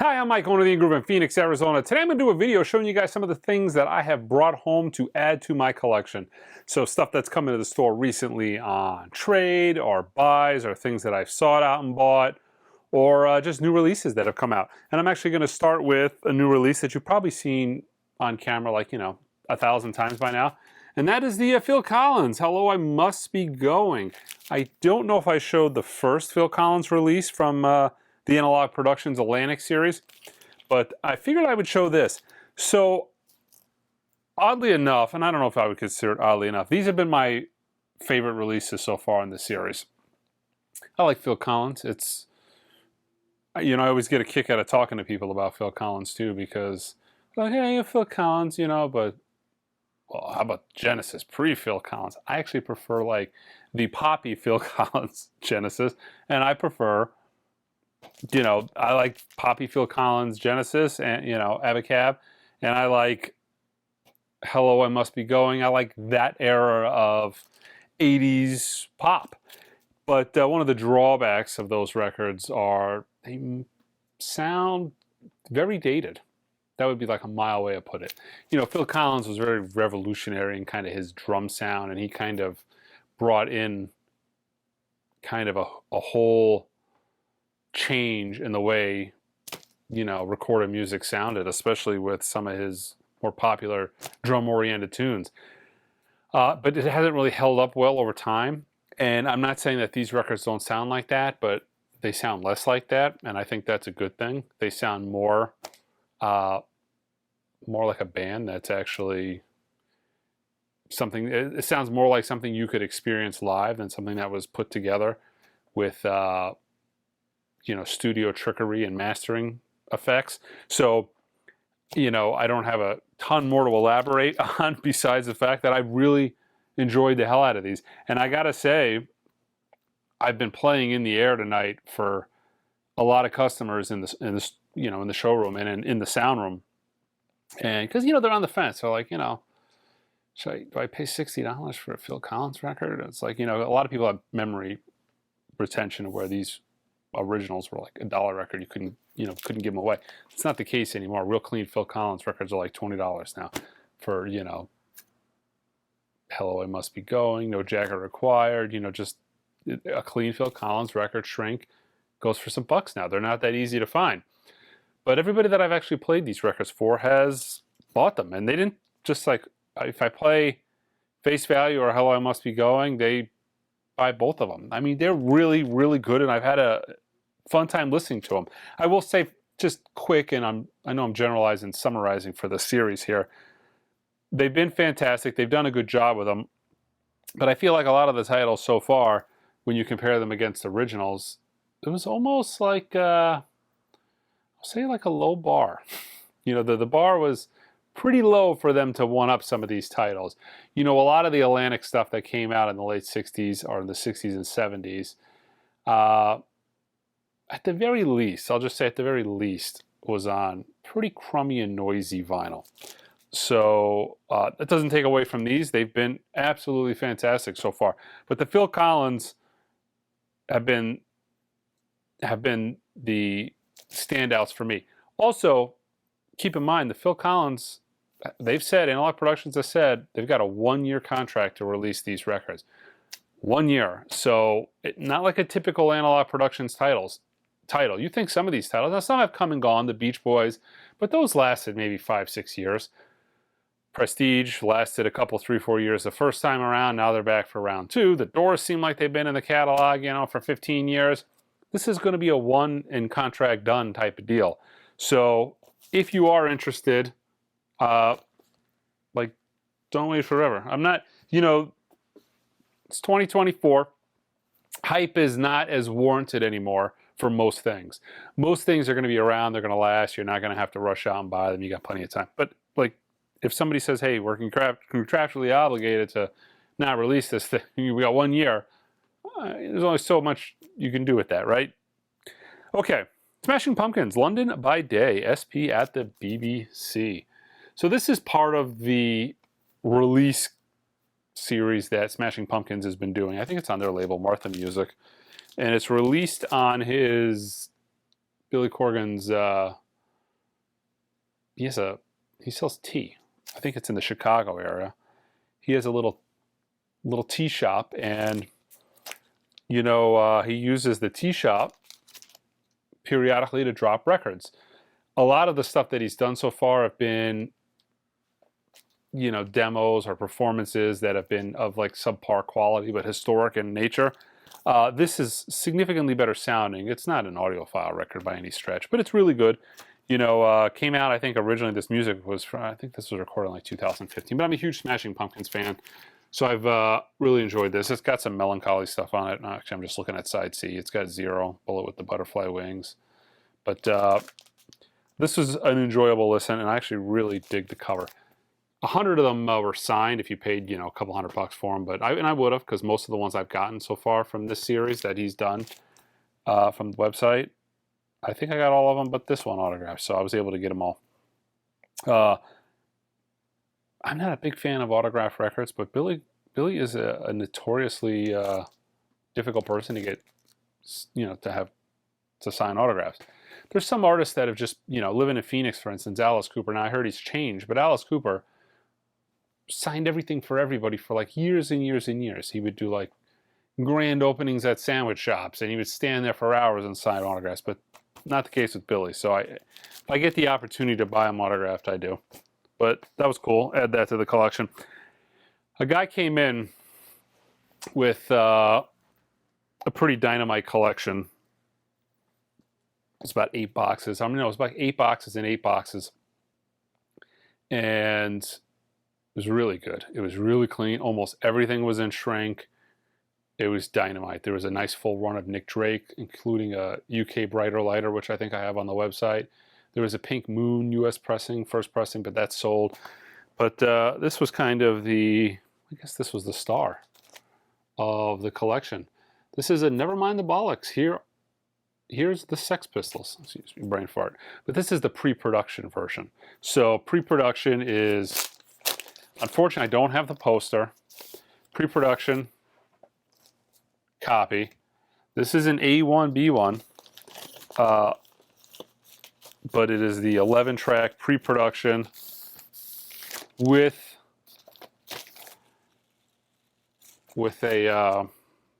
Hi, I'm Mike, owner of the Groove in Phoenix, Arizona. Today I'm going to do a video showing you guys some of the things that I have brought home to add to my collection. So stuff that's come into the store recently on trade or buys or things that I've sought out and bought or just new releases that have come out. And I'm actually going to start with a new release that you've probably seen on camera like, 1,000 times by now. And that is the Phil Collins, Hello, I Must Be Going. I don't know if I showed the first Phil Collins release from the Analog Productions Atlantic series, but I figured I would show this. So, oddly enough, and I don't know if I would consider it oddly enough, these have been my favorite releases so far in the series. I like Phil Collins. It's, I always get a kick out of talking to people about Phil Collins too, because, like, hey, Phil Collins, but, well, how about Genesis, pre-Phil Collins? I actually prefer, like, the poppy Phil Collins Genesis, and I prefer, I like poppy Phil Collins Genesis and, Abacab, and I like Hello, I Must Be Going. I like that era of 80s pop. But one of the drawbacks of those records are they sound very dated. That would be like a mild way to put it. Phil Collins was very revolutionary in kind of his drum sound, and he kind of brought in kind of a whole change in the way, recorded music sounded, especially with some of his more popular drum-oriented tunes. But it hasn't really held up well over time. And I'm not saying that these records don't sound like that, but they sound less like that, and I think that's a good thing. They sound more like a band that's actually something. It sounds more like something you could experience live than something that was put together with studio trickery and mastering effects. So, I don't have a ton more to elaborate on besides the fact that I really enjoyed the hell out of these. And I gotta say, I've been playing in the air tonight for a lot of customers in the showroom and in the sound room. And because, they're on the fence. They're like, do I pay $60 for a Phil Collins record? It's like, a lot of people have memory retention where these originals were like $1 record. You couldn't give them away. It's not the case anymore. Real clean Phil Collins records are like $20 now for, Hello, I Must Be Going, No Jacket Required, just a clean Phil Collins record, Shrink, goes for some bucks now. They're not that easy to find. But everybody that I've actually played these records for has bought them. And they didn't just like, if I play Face Value or Hello, I Must Be Going, they buy both of them. I mean, they're really, really good, and I've had a fun time listening to them. I will say, just quick, and I know I'm generalizing, summarizing for the series here. They've been fantastic. They've done a good job with them. But I feel like a lot of the titles so far, when you compare them against originals, it was almost like, I'll say like a low bar. The bar was pretty low for them to one-up some of these titles. A lot of the Atlantic stuff that came out in the late 60s or in the 60s and 70s, at the very least, I'll just say at the very least, was on pretty crummy and noisy vinyl. So that doesn't take away from these. They've been absolutely fantastic so far. But the Phil Collins have been the standouts for me. Also, keep in mind, the Phil Collins, they've said, Analog Productions has said, they've got a 1-year contract to release these records. 1 year. So, not like a typical Analog Productions title. You think some of these titles, now some have come and gone, the Beach Boys, but those lasted maybe 5-6 years. Prestige lasted a couple, 3-4 years the first time around. Now they're back for round 2. The Doors seem like they've been in the catalog, for 15 years. This is going to be a one and contract done type of deal. So if you are interested, don't wait forever. I'm not, it's 2024. Hype is not as warranted anymore for most things. Most things are going to be around. They're going to last. You're not going to have to rush out and buy them. You got plenty of time. But if somebody says, hey, we're contractually obligated to not release this thing, we got 1 year, there's only so much you can do with that, right? Okay, Smashing Pumpkins, London by Day, SP at the BBC. So this is part of the release series that Smashing Pumpkins has been doing. I think it's on their label, Martha Music. And it's released on his Billy Corgan's he sells tea. I think it's in the Chicago area. He has a little tea shop, and you know, he uses the tea shop periodically to drop records. A lot of the stuff that he's done so far have been, you know, demos or performances that have been of like subpar quality but historic in nature. This is significantly better sounding. It's not an audiophile record by any stretch, but it's really good. You know, came out, I think originally this music was from, I think this was recorded in like 2015, but I'm a huge Smashing Pumpkins fan, so I've really enjoyed this. It's got some melancholy stuff on it. Actually, I'm just looking at side C. It's got Zero, Bullet with the Butterfly Wings. But this was an enjoyable listen, and I actually really dig the cover. 100 of them were signed if you paid, you know, a couple $100 for them, but I would have, because most of the ones I've gotten so far from this series that he's done from the website, I think I got all of them but this one autographed, so I was able to get them all. I'm not a big fan of autographed records, but Billy is a notoriously difficult person to get, you know, to sign autographs. There's some artists that have just, you know, living in Phoenix, for instance, Alice Cooper. Now I heard he's changed, but Alice Cooper signed everything for everybody for like years and years and years. He would do like grand openings at sandwich shops, and he would stand there for hours and sign autographs, but not the case with Billy. So if I get the opportunity to buy him autographed, I do. But that was cool. Add that to the collection. A guy came in with a pretty dynamite collection. It's about 8 boxes. I mean, no, it was about 8 boxes and 8 boxes. And it was really good. It was really clean. Almost everything was in shrink. It was dynamite. There was a nice full run of Nick Drake, including a UK Brighter Lighter, which I think I have on the website. There was a Pink Moon US pressing, first pressing, but that's sold. But this was kind of I guess this was the star of the collection. This is a Nevermind the Bollocks. Here's the Sex Pistols. Excuse me, brain fart. But this is the pre-production version. So pre-production is, unfortunately, I don't have the poster. Pre-production copy. This is an A1B1, but it is the 11-track pre-production with the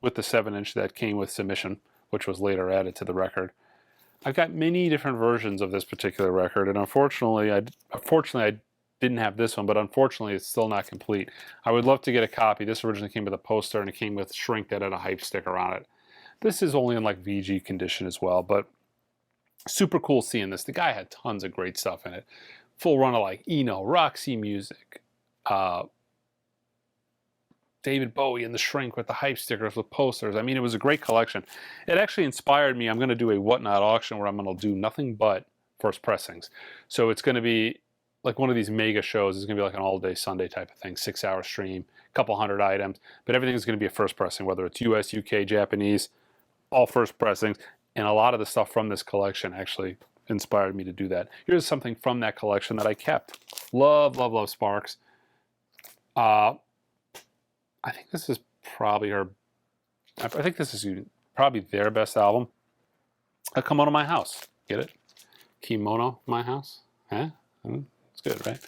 7-inch that came with submission, which was later added to the record. I've got many different versions of this particular record, and unfortunately I didn't have this one, but unfortunately it's still not complete. I would love to get a copy. This originally came with a poster, and it came with shrink that had a hype sticker on it. This is only in like VG condition as well, but super cool seeing this. The guy had tons of great stuff in it. Full run of like Eno, Roxy Music, David Bowie and the shrink with the hype stickers with posters. I mean, it was a great collection. It actually inspired me. I'm going to do a Whatnot auction where I'm going to do nothing but first pressings. So it's going to be like one of these mega shows. It's going to be like an all-day Sunday type of thing, 6-hour stream, a couple hundred items, but everything is going to be a first pressing, whether it's US, UK, Japanese, all first pressings. And a lot of the stuff from this collection actually inspired me to do that. Here's something from that collection that I kept. Love, love, love Sparks. I think this is probably probably their best album. Kimono My House. Get it? Kimono My House? Huh? It's good, right?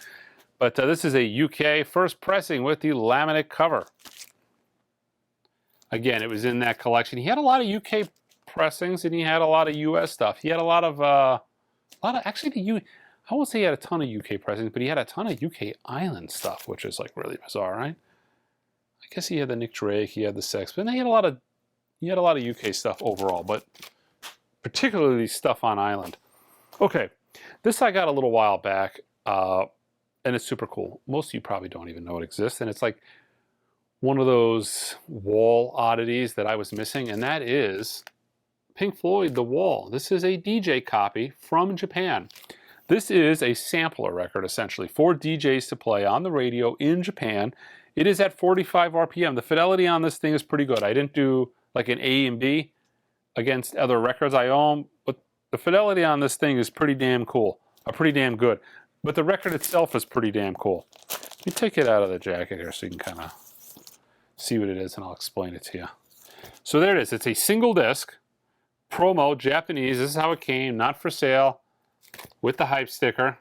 But this is a UK first pressing with the laminate cover. Again, it was in that collection. He had a lot of UK pressings, and he had a lot of US stuff. He had a lot of actually I won't say he had a ton of UK pressings, but he had a ton of UK Island stuff, which is like really bizarre, right? I guess he had the Nick Drake, he had the Sex, but he had a lot of UK stuff overall, but particularly stuff on Island. Okay, this I got a little while back, and it's super cool. Most of you probably don't even know it exists, and it's like one of those wall oddities that I was missing, and that is Pink Floyd, The Wall. This is a DJ copy from Japan. This is a sampler record, essentially, for DJs to play on the radio in Japan. It is at 45 RPM. The fidelity on this thing is pretty good. I didn't do like an A and B against other records I own, but the fidelity on this thing is pretty damn cool, pretty damn good. But the record itself is pretty damn cool. Let me take it out of the jacket here so you can kind of see what it is, and I'll explain it to you. So there it is. It's a single disc, promo, Japanese. This is how it came, not for sale, with the hype sticker.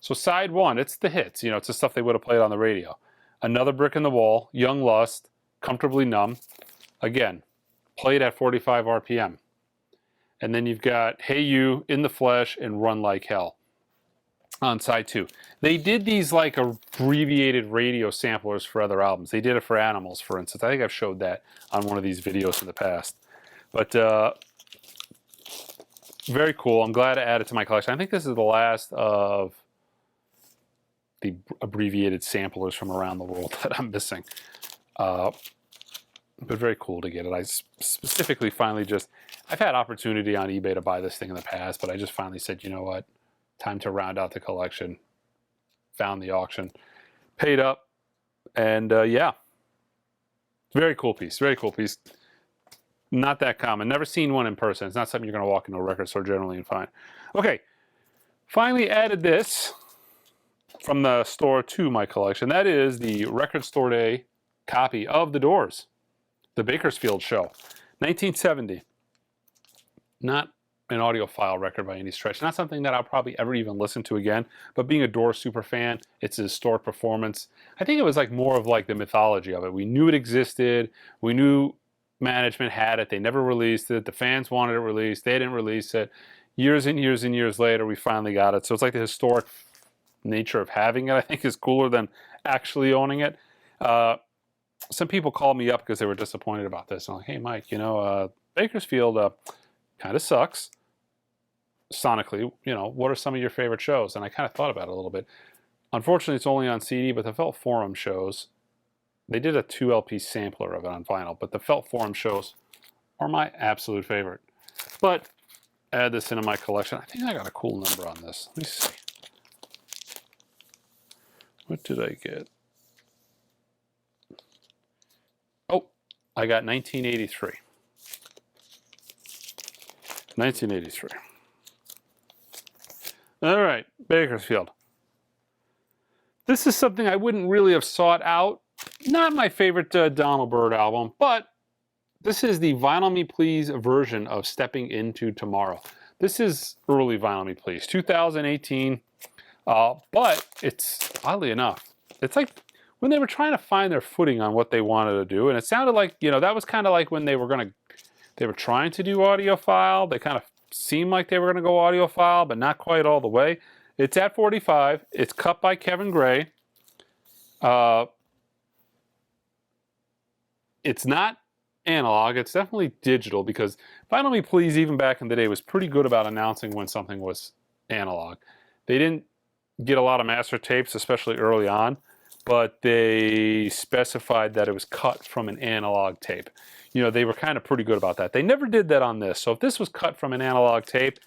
So side one, it's the hits. It's the stuff they would have played on the radio. Another Brick in the Wall, Young Lust, Comfortably Numb. Again, played at 45 RPM. And then you've got Hey You, In the Flesh, and Run Like Hell on side two. They did these like abbreviated radio samplers for other albums. They did it for Animals, for instance. I think I've showed that on one of these videos in the past. But very cool. I'm glad to add it to my collection. I think this is the last of the abbreviated samplers from around the world that I'm missing. But very cool to get it. I specifically finally I've had opportunity on eBay to buy this thing in the past, but I just finally said, you know what? Time to round out the collection. Found the auction. Paid up. And yeah. Very cool piece. Very cool piece. Not that common. Never seen one in person. It's not something you're going to walk into a record store generally and find. Okay. Finally added this from the store to my collection. That is the Record Store Day copy of The Doors. The Bakersfield Show. 1970. Not an audiophile record by any stretch. Not something that I'll probably ever even listen to again. But being a Doors super fan, it's a historic performance. I think it was like more of like the mythology of it. We knew it existed. We knew management had it. They never released it. The fans wanted it released. They didn't release it. Years and years and years later, we finally got it. So it's like the historic nature of having it, I think, is cooler than actually owning it. Some people called me up because they were disappointed about this. I'm like, hey, Mike, Bakersfield kind of sucks sonically. What are some of your favorite shows? And I kind of thought about it a little bit. Unfortunately, it's only on CD, but the Felt Forum shows, they did a 2 LP sampler of it on vinyl, but the Felt Forum shows are my absolute favorite. But add this into my collection. I think I got a cool number on this. Let me see. What did I get? Oh, I got 1983. 1983. All right, Bakersfield. This is something I wouldn't really have sought out. Not my favorite Donald Byrd album, but this is the Vinyl Me Please version of Stepping Into Tomorrow. This is early Vinyl Me Please, 2018. But it's, oddly enough, it's like when they were trying to find their footing on what they wanted to do, and it sounded like, that was kind of like when they were trying to do audiophile. They kind of seemed like they were going to go audiophile, but not quite all the way. It's at 45. It's cut by Kevin Gray. It's not analog. It's definitely digital, because Vinyl Me Please, even back in the day, was pretty good about announcing when something was analog. They didn't get a lot of master tapes, especially early on, but they specified that it was cut from an analog tape. They were kind of pretty good about that. They never did that on this. So if this was cut from an analog tape,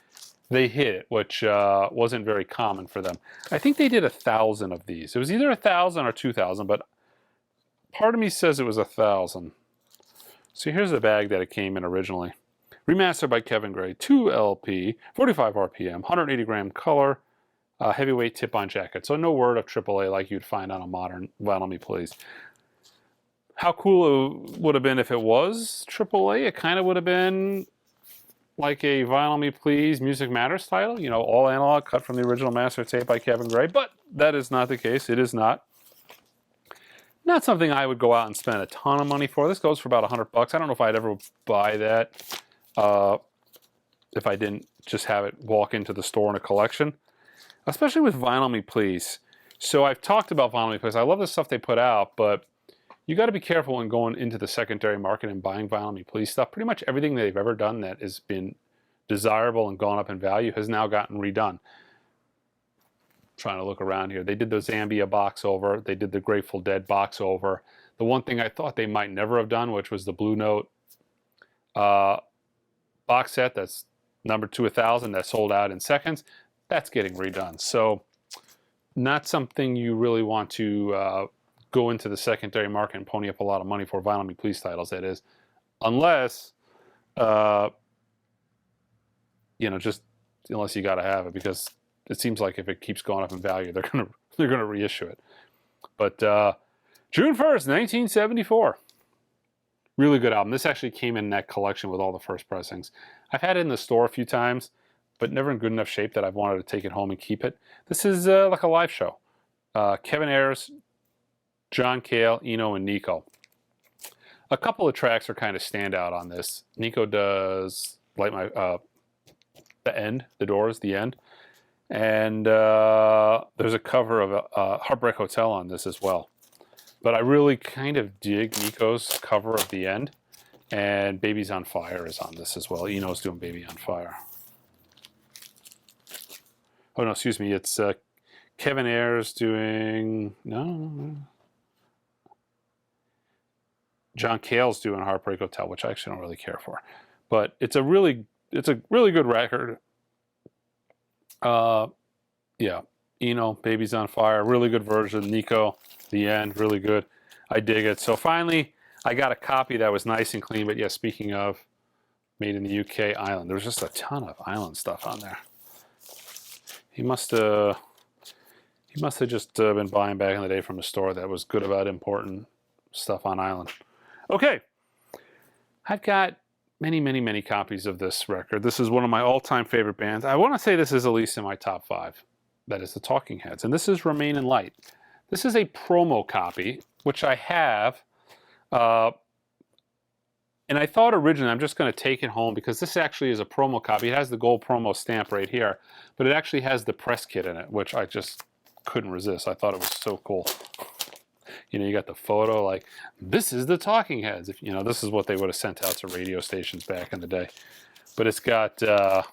they hit it, which wasn't very common for them. I think they did 1,000 of these. It was either 1,000 or 2,000, but part of me says it was 1,000. So here's the bag that it came in originally. Remastered by Kevin Gray, 2 LP, 45 RPM, 180 gram color, heavyweight tip-on jacket. So no word of AAA like you'd find on a modern Vinyl Me Please. How cool it would have been if it was AAA. It kind of would have been like a Vinyl Me Please Music Matters title, all analog, cut from the original master tape by Kevin Gray, but that is not the case. It is not. Not something I would go out and spend a ton of money for. This goes for about $100. I don't know if I'd ever buy that if I didn't just have it walk into the store in a collection, especially with Vinyl Me Please. So I've talked about Vinyl Me Please. I love the stuff they put out, but you got to be careful when going into the secondary market and buying Vinyl Me Please stuff. Pretty much everything they've ever done that has been desirable and gone up in value has now gotten redone. Trying to look around here. They did the Zambia box over. They did the Grateful Dead box over. The one thing I thought they might never have done, which was the Blue Note box set that's numbered to 1,000 that sold out in seconds, that's getting redone. So not something you really want to go into the secondary market and pony up a lot of money for Vinyl Me Please titles, that is, unless just unless you got to have it, because it seems like if it keeps going up in value, they're gonna reissue it. But June 1st, 1974. Really good album. This actually came in that collection with all the first pressings. I've had it in the store a few times. but never in good enough shape that I've wanted to take it home and keep it. This is like a live show. Kevin Ayers, John Cale, Eno, and Nico. A couple of tracks are kind of standout on this. Nico does Light My the End, The Doors, The End, and there's a cover of Heartbreak Hotel on this as well. But I really kind of dig Nico's cover of The End, and Baby's on Fire is on this as well. Eno's doing Baby on Fire. Oh no, excuse me, it's Kevin Ayers doing no. John Cale's doing Heartbreak Hotel, which I actually don't really care for, but it's a really good record. Yeah, Eno, Baby's on Fire, really good version. Nico, The End, really good. I dig it. So finally, I got a copy that was nice and clean. But yeah, speaking of made in the UK, Island, there was just a ton of Island stuff on there. He must have just been buying back in the day from a store that was good about importing stuff on Island. Okay, I've got many copies of this record. This is one of my all-time favorite bands. I want to say this is at least in my top 5. That is the Talking Heads, and this is Remain in Light. This is a promo copy, which I have, and I thought originally I'm just going to take it home because this actually is a promo copy. It has the gold promo stamp right here, but it actually has the press kit in it, which I just couldn't resist. I thought it was so cool. You know, you got the photo, like, this is the Talking Heads. If, you know, this is what they would have sent out to radio stations back in the day. But it's got the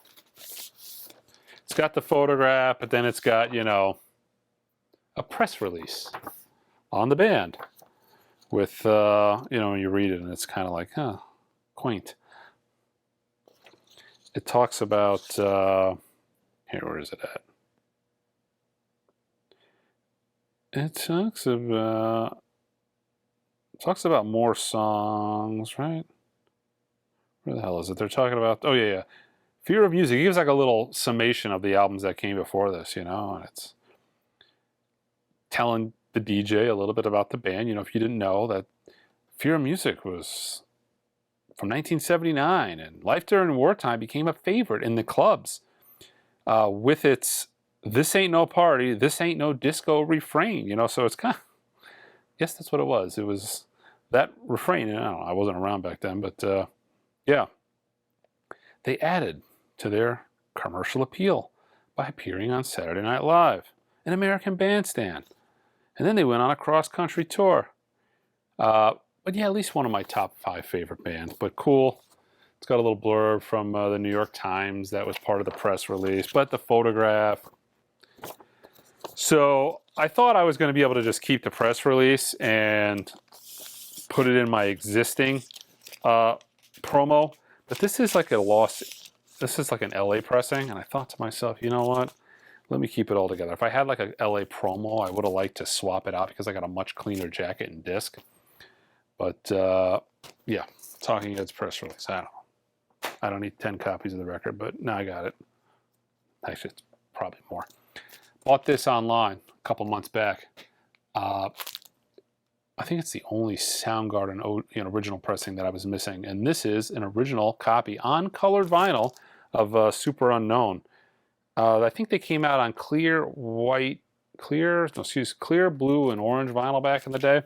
photograph, but then it's got, you know, a press release on the band with, you know, when you read it, and it's kind of like, huh, quaint. It talks about, here, where is it at? It talks about more songs, right? Where the hell is it? They're talking about, oh yeah. Fear of Music. It gives like a little summation of the albums that came before this, you know, and it's telling the DJ a little bit about the band. You know, if you didn't know that Fear of Music was from 1979, and Life During Wartime became a favorite in the clubs with its "This ain't no party, this ain't no disco" refrain, you know, so it's kind of, yes, that's what it was. It was that refrain, and I don't know, I wasn't around back then, but yeah. They added to their commercial appeal by appearing on Saturday Night Live, an American Bandstand, and then they went on a cross-country tour. But yeah, at least one of my top 5 favorite bands, but cool. It's got a little blurb from the New York Times that was part of the press release, but the photograph. So I thought I was going to be able to just keep the press release and put it in my existing promo, but this is like this is like an LA pressing, and I thought to myself, you know what? Let me keep it all together. If I had like a LA promo, I would have liked to swap it out because I got a much cleaner jacket and disc. But yeah, Talking Heads press release. I don't need 10 copies of the record, but now I got it. Actually, it's probably more. Bought this online a couple months back. I think it's the only Soundgarden original pressing that I was missing, and this is an original copy on colored vinyl of Superunknown. I think they came out on clear, blue, and orange vinyl back in the day,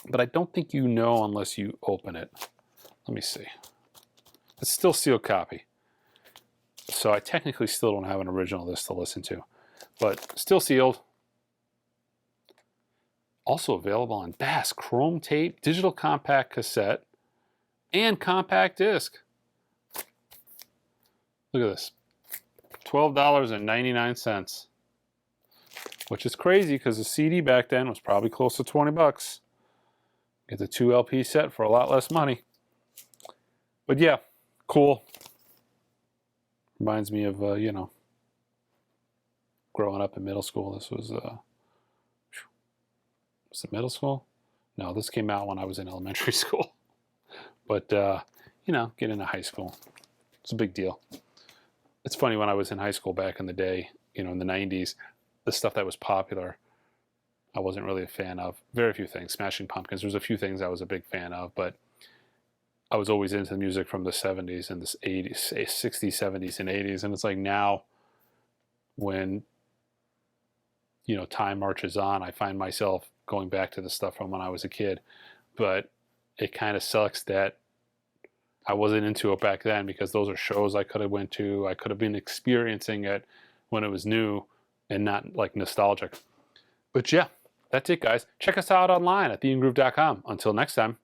but I don't think you know unless you open it. Let me see. It's still sealed copy, so I technically still don't have an original of this to listen to. But still sealed. Also available on bass, chrome tape, digital compact cassette, and compact disc. Look at this. $12.99. Which is crazy because the CD back then was probably close to 20 bucks. Get the 2 LP set for a lot less money. But yeah, cool. Reminds me of, you know, growing up in middle school. This was it middle school? No, this came out when I was in elementary school. But, you know, get into high school. It's a big deal. It's funny, when I was in high school back in the day, you know, in the 90s, the stuff that was popular, I wasn't really a fan of. Very few things. Smashing Pumpkins. There's a few things I was a big fan of, but I was always into music from the 70s and the 80s, 60s, 70s, and 80s. And it's like now when, you know, time marches on, I find myself going back to the stuff from when I was a kid. But it kind of sucks that I wasn't into it back then, because those are shows I could have went to. I could have been experiencing it when it was new and not like nostalgic. But yeah, that's it, guys. Check us out online at theinggroove.com. Until next time.